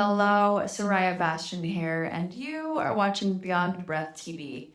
Hello, Soraya Bastian here, and you are watching Beyond Breath TV,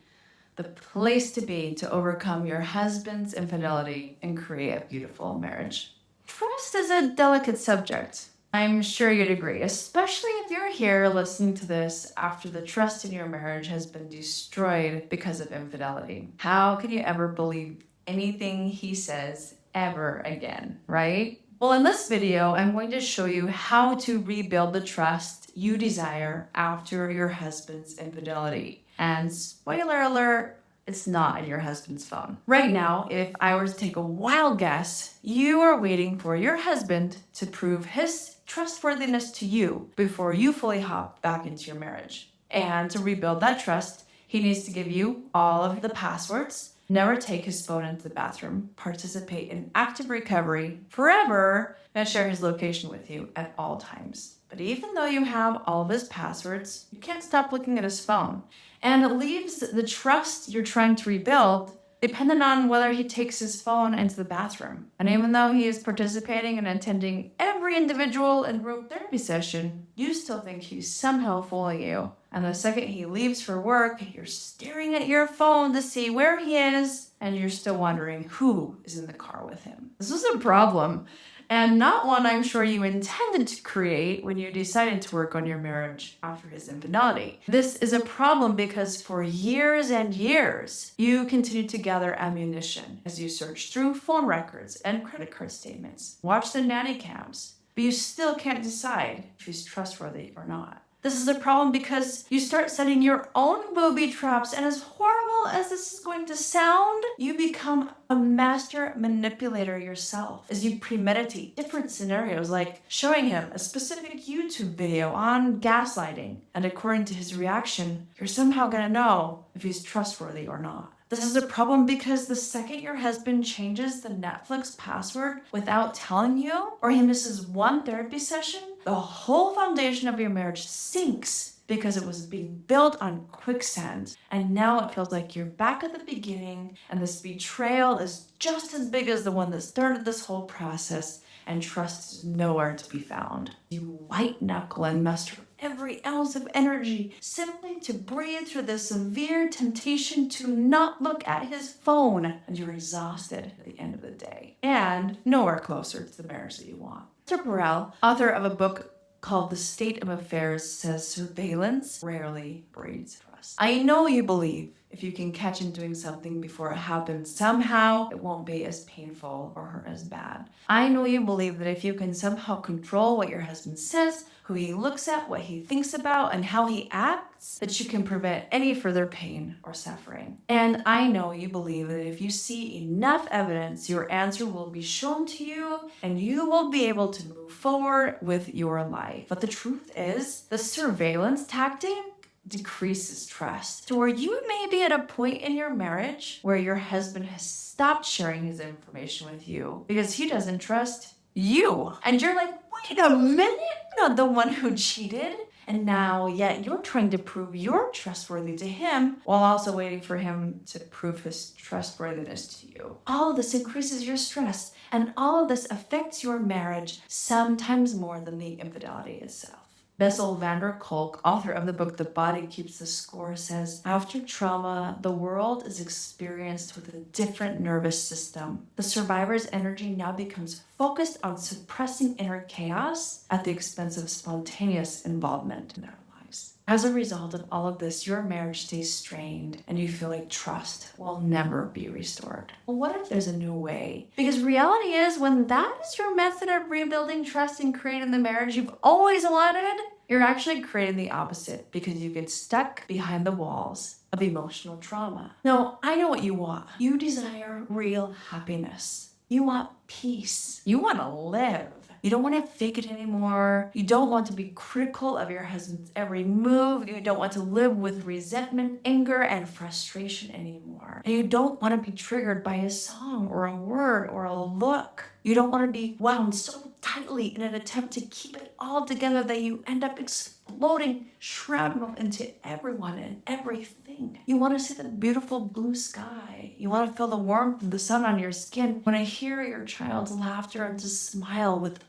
the place to be to overcome your husband's infidelity and create a beautiful marriage. Trust is a delicate subject. I'm sure you'd agree, especially if you're here listening to this after the trust in your marriage has been destroyed because of infidelity. How can you ever believe anything he says ever again, right? Well, in this video, I'm going to show you how to rebuild the trust you desire after your husband's infidelity. And spoiler alert, it's not in your husband's phone. Right now, if I were to take a wild guess, you are waiting for your husband to prove his trustworthiness to you before you fully hop back into your marriage. And to rebuild that trust, he needs to give you all of the passwords, never take his phone into the bathroom, participate in active recovery forever, and share his location with you at all times. But even though you have all of his passwords, you can't stop looking at his phone. And it leaves the trust you're trying to rebuild dependent on whether he takes his phone into the bathroom. And even though he is participating and attending every individual and group therapy session, you still think he's somehow fooling you. And the second he leaves for work, you're staring at your phone to see where he is, and you're still wondering who is in the car with him. This was a problem, and not one I'm sure you intended to create when you decided to work on your marriage after his infidelity. This is a problem because for years and years, you continued to gather ammunition as you search through phone records and credit card statements, watch the nanny cams, but you still can't decide if he's trustworthy or not. This is a problem because you start setting your own booby traps, and as horrible as this is going to sound, you become a master manipulator yourself as you premeditate different scenarios, like showing him a specific YouTube video on gaslighting, and according to his reaction, you're somehow going to know if he's trustworthy or not. This is a problem because the second your husband changes the Netflix password without telling you, or he misses one therapy session, the whole foundation of your marriage sinks because it was being built on quicksand. And now it feels like you're back at the beginning, and this betrayal is just as big as the one that started this whole process, and trust is nowhere to be found. You white knuckle and muster every ounce of energy simply to breathe through the severe temptation to not look at his phone, and you're exhausted at the end of the day and nowhere closer to the marriage that you want. Mr. Burrell, author of a book called The State of Affairs, says surveillance rarely breeds trust. I know you believe if you can catch him doing something before it happens, somehow it won't be as painful or as bad. I know you believe that if you can somehow control what your husband says, who he looks at, what he thinks about, and how he acts, that you can prevent any further pain or suffering. And I know you believe that if you see enough evidence, your answer will be shown to you, and you will be able to move forward with your life. But the truth is, the surveillance tactic decreases trust to where you may be at a point in your marriage where your husband has stopped sharing his information with you because he doesn't trust you. And you're like, wait a minute, you're not the one who cheated. And now, yet you're trying to prove you're trustworthy to him while also waiting for him to prove his trustworthiness to you. All of this increases your stress, and all of this affects your marriage sometimes more than the infidelity itself. Bessel van der Kolk, author of the book The Body Keeps the Score, says, after trauma, the world is experienced with a different nervous system. The survivor's energy now becomes focused on suppressing inner chaos at the expense of spontaneous involvement in their lives. As a result of all of this, your marriage stays strained, and you feel like trust will never be restored. Well, what if there's a new way? Because reality is, when that is your method of rebuilding trust and creating the marriage you've always wanted, you're actually creating the opposite because you get stuck behind the walls of emotional trauma. No, I know what you want. You desire real happiness. You want peace. You want to live. You don't want to fake it anymore. You don't want to be critical of your husband's every move. You don't want to live with resentment, anger, and frustration anymore. And you don't want to be triggered by a song or a word or a look. You don't want to be wound so tightly in an attempt to keep it all together that you end up exploding, shrouded into everyone and everything. You want to see the beautiful blue sky. You want to feel the warmth of the sun on your skin. When I hear your child's laughter and to smile with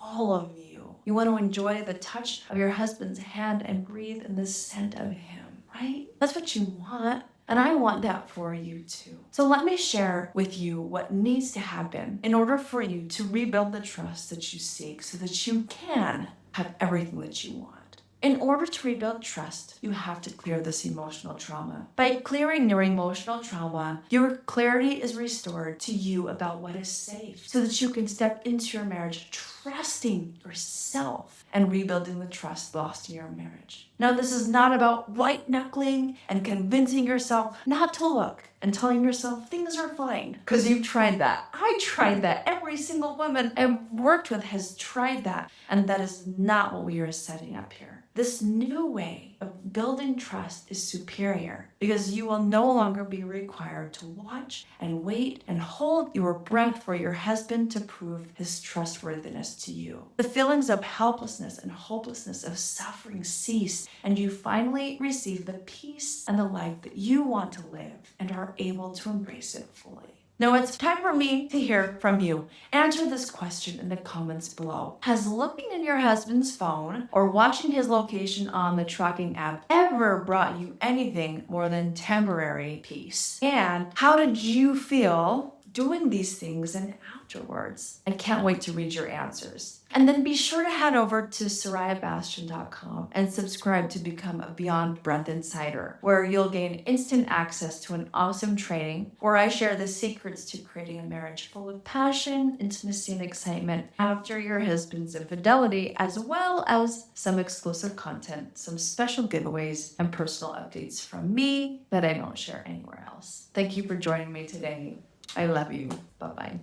all of you. You want to enjoy the touch of your husband's hand and breathe in the scent of him, right? That's what you want. And I want that for you too. So let me share with you what needs to happen in order for you to rebuild the trust that you seek so that you can have everything that you want. In order to rebuild trust, you have to clear this emotional trauma. By clearing your emotional trauma, your clarity is restored to you about what is safe so that you can step into your marriage trusting yourself and rebuilding the trust lost in your marriage. Now, this is not about white knuckling and convincing yourself not to look and telling yourself things are fine because you've tried that. I tried that. Every single woman I've worked with has tried that. And that is not what we are setting up here. This new way of building trust is superior because you will no longer be required to watch and wait and hold your breath for your husband to prove his trustworthiness to you. The feelings of helplessness and hopelessness of suffering cease, and you finally receive the peace and the life that you want to live and are able to embrace it fully. Now it's time for me to hear from you. Answer this question in the comments below. Has looking in your husband's phone or watching his location on the tracking app ever brought you anything more than temporary peace? And how did you feel doing these things and afterwards? I can't wait to read your answers. And then be sure to head over to SorayaBastian.com and subscribe to become a Beyond Breath Insider, where you'll gain instant access to an awesome training where I share the secrets to creating a marriage full of passion, intimacy, and excitement after your husband's infidelity, as well as some exclusive content, some special giveaways, and personal updates from me that I don't share anywhere else. Thank you for joining me today. I love you. Bye-bye.